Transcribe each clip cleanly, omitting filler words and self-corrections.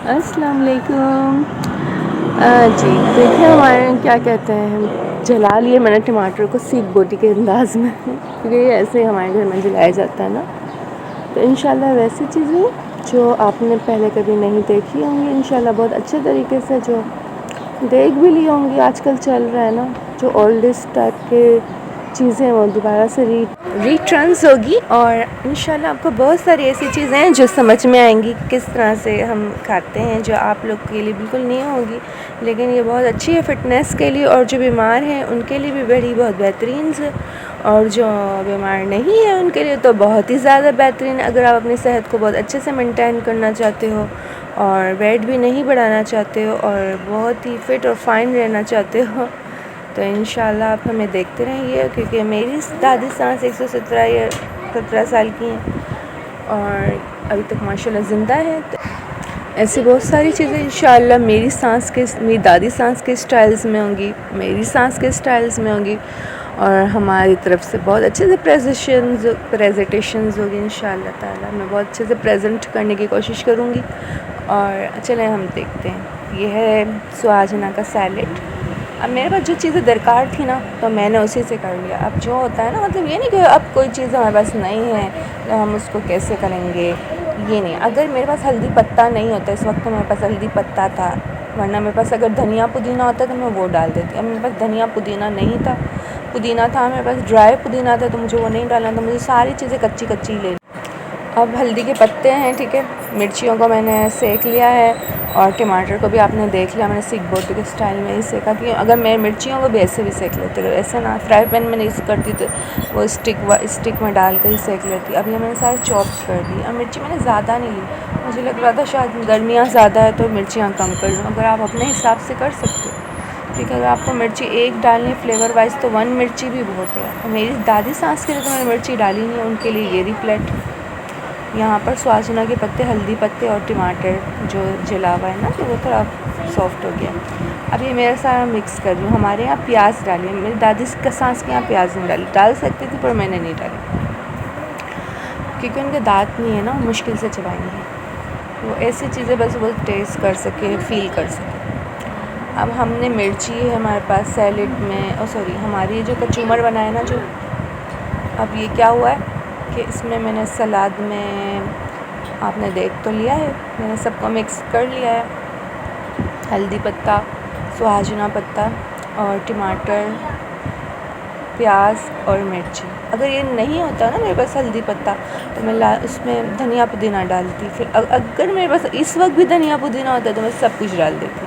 अस्सलाम वालेकुम। जी देखिए हमारे क्या कहते हैं, जला लिए मैंने टमाटर को सीख बोटी के अंदाज़ में क्योंकि ये ऐसे ही हमारे घर में जलाया जाता है ना। तो इंशाल्लाह वैसी चीज़ें जो आपने पहले कभी नहीं देखी होंगी, इंशाल्लाह बहुत अच्छे तरीके से जो देख भी ली होंगी, आजकल चल रहा है ना, जो ओल्डेस्ट टाइप के चीज़ें वो दोबारा से रिटर्न्स होगी। और इंशाल्लाह आपको बहुत सारी ऐसी चीज़ें हैं जो समझ में आएंगी किस तरह से हम खाते हैं, जो आप लोग के लिए बिल्कुल नहीं होगी, लेकिन ये बहुत अच्छी है फ़िटनेस के लिए, और जो बीमार हैं उनके लिए भी बड़ी बहुत बेहतरीन है, और जो बीमार नहीं है उनके लिए तो बहुत ही ज़्यादा बेहतरीन। अगर आप अपनी सेहत को बहुत अच्छे से मेंटेन करना चाहते हो और वेट भी नहीं बढ़ाना चाहते हो और बहुत ही फ़िट और फाइन रहना चाहते हो, तो इंशाल्लाह आप हमें देखते रहेंगे, क्योंकि मेरी दादी सास 117 या 17 साल की हैं और अभी तक माशाल्लाह ज़िंदा है। तो ऐसी बहुत सारी चीज़ें इंशाल्लाह मेरी दादी सास के स्टाइल्स में होंगी, मेरी सास के स्टाइल्स में होंगी, और हमारी तरफ से बहुत अच्छे से प्रेजेंटेशंस होगी इंशाल्लाह ताला। मैं बहुत अच्छे से प्रेजेंट करने की कोशिश करूँगी। और चलें हम देखते हैं, ये है सुहाजना का सैलेड। अब मेरे पास जो चीज़ें दरकार थी ना, तो मैंने उसी से कर लिया। अब जो होता है ना, मतलब ये नहीं कि अब कोई चीज़ हमारे पास नहीं है तो हम उसको कैसे करेंगे, ये नहीं। अगर मेरे पास हल्दी पत्ता नहीं होता, इस वक्त तो मेरे पास हल्दी पत्ता था, वरना मेरे पास अगर धनिया पुदीना होता तो मैं वो डाल देती। अब मेरे पास धनिया पुदीना नहीं था, पुदीना था मेरे पास, ड्राई पुदीना था, तो मुझे वो नहीं डालना था, मुझे सारी चीज़ें कच्ची कच्ची लेनी। अब हल्दी के पत्ते हैं, ठीक है, मिर्चियों को मैंने सेक लिया है, और टमाटर को भी आपने देख लिया, मैंने सीख बोटी के स्टाइल में ही सेका। कि अगर मैं मिर्चियों को भी ऐसे भी सेक लेती, अगर ऐसे ना फ्राई पैन में नहीं करती तो वो स्टिक में डाल कर ही सेक लेती। अब ये मैंने सारे चॉप कर दी। अब मिर्ची मैंने ज़्यादा नहीं ली, मुझे लग रहा था शायद गर्मियाँ ज़्यादा है तो मिर्चियाँ कम कर लूँ। अगर आप अपने हिसाब से कर सकते हो, क्योंकि अगर आपको मिर्ची एक डालनी फ्लेवर वाइज तो 1 मिर्ची भी बहुत है। मेरी दादी सास के लिए तो मैंने मिर्ची डाली नहीं है, उनके लिए ये रही प्लेट। यहाँ पर सुहाजना के पत्ते, हल्दी पत्ते और टमाटर जो जला हुआ है ना, तो वो थोड़ा सॉफ्ट हो गया। अब ये मेरा सारा मिक्स कर लूँ। हमारे यहाँ प्याज डाली, मेरी दादी का सास के यहाँ प्याज नहीं डाली, डाल सकती थी पर मैंने नहीं डाली, क्योंकि उनके दांत नहीं है ना, मुश्किल से चबाएंगे वो, ऐसी चीज़ें बस वो टेस्ट कर सके, फील कर सके। अब हमने मिर्ची है हमारे पास सैलेड में, और सॉरी हमारी जो कचूमर बनाए ना जो, अब ये क्या हुआ है कि इसमें मैंने सलाद में, आपने देख तो लिया है, मैंने सबको मिक्स कर लिया है, हल्दी पत्ता, सुहाजना पत्ता और टमाटर, प्याज और मिर्ची। अगर ये नहीं होता ना मेरे पास हल्दी पत्ता, तो मैं उसमें धनिया पुदीना डालती। फिर अगर मेरे पास इस वक्त भी धनिया पुदीना होता तो मैं सब कुछ डाल देती।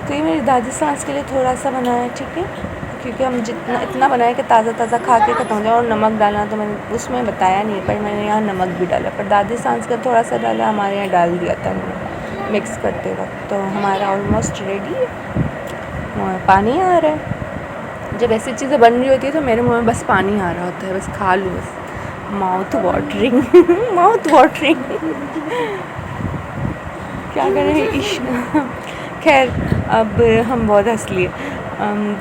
तो ये मेरी दादी सास के लिए थोड़ा सा बनाया, ठीक है, क्योंकि हम इतना बनाए कि ताज़ा ताज़ा खा के ख़त्म हो जाए। और नमक डालना तो मैंने उसमें बताया नहीं, पर मैंने यहाँ नमक भी डाला, पर दादी सांस का थोड़ा सा डाला, हमारे यहाँ डाल दिया था मैंने मिक्स करते वक्त। तो हमारा ऑलमोस्ट रेडी है, और पानी आ रहा है। जब ऐसी चीज़ें बन रही होती है तो मेरे मुँह में बस पानी आ रहा होता है, बस खा लूँ, बस माउथ वाटरिंग माउथ वाटरिंग क्या करें खैर, अब हम बहुत हंस लिए।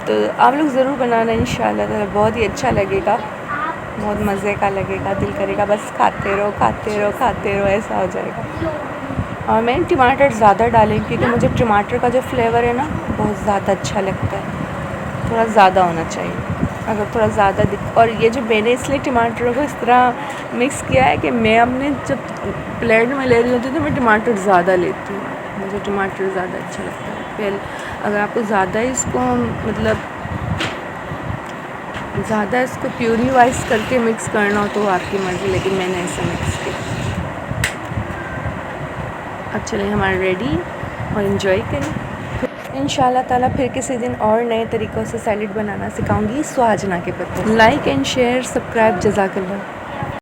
तो आप लोग ज़रूर बनाना इंशाल्लाह, तो बहुत ही अच्छा लगेगा, बहुत मज़े का लगेगा, दिल करेगा बस खाते रहो खाते रहो खाते रहो, ऐसा हो जाएगा। और मैंने टमाटर ज़्यादा डाले, क्योंकि मुझे टमाटर का जो फ्लेवर है ना बहुत ज़्यादा अच्छा लगता है, थोड़ा ज़्यादा होना चाहिए। अगर थोड़ा ज़्यादा और ये जो मैंने इसलिए टमाटरों को इस तरह मिक्स किया है कि मैं अपने जब प्लेट में ले रही होती हूँ तो मैं टमाटर ज़्यादा लेती हूँ, मुझे टमाटर ज़्यादा अच्छा लगता है। फिर अगर आपको ज़्यादा इसको मतलब ज़्यादा इसको प्यूरी वाइज करके मिक्स करना हो तो आपकी मर्ज़ी, लेकिन मैंने ऐसा मिक्स किया। अब चलिए हमारा रेडी, और इन्जॉय करें इंशाल्लाह ताला। फिर किसी दिन और नए तरीक़ों से सैलेड बनाना सिखाऊंगी सुहाजना के पत्ते। लाइक एंड शेयर, सब्सक्राइब, जज़ाकल्लाह।